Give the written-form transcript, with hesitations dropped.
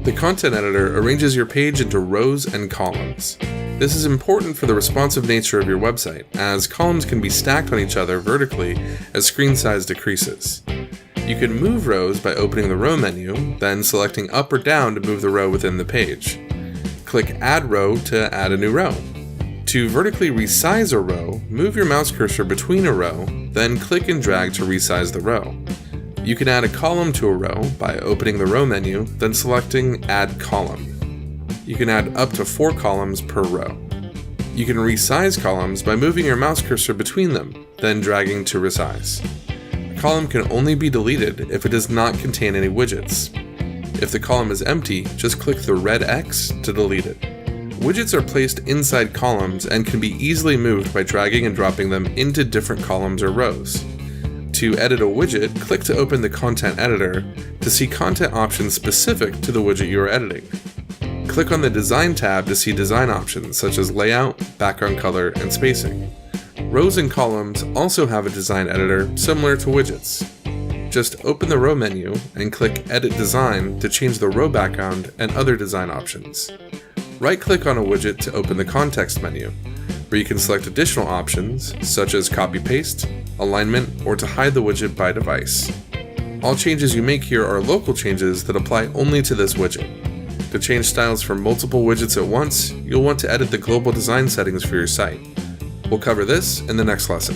The content editor arranges your page into rows and columns. This is important for the responsive nature of your website, as columns can be stacked on each other vertically as screen size decreases. You can move rows by opening the row menu, then selecting up or down to move the row within the page. Click Add Row to add a new row. To vertically resize a row, move your mouse cursor between a row, then click and drag to resize the row. You can add a column to a row by opening the row menu, then selecting Add Column. You can add up to 4 columns per row. You can resize columns by moving your mouse cursor between them, then dragging to resize. A column can only be deleted if it does not contain any widgets. If the column is empty, just click the red X to delete it. Widgets are placed inside columns and can be easily moved by dragging and dropping them into different columns or rows. To edit a widget, click to open the content editor to see content options specific to the widget you are editing. Click on the Design tab to see design options such as layout, background color, and spacing. Rows and columns also have a design editor similar to widgets. Just open the row menu and click Edit Design to change the row background and other design options. Right-click on a widget to open the context menu, where you can select additional options such as copy-paste, alignment, or to hide the widget by device. All changes you make here are local changes that apply only to this widget. To change styles for multiple widgets at once, you'll want to edit the global design settings for your site. We'll cover this in the next lesson.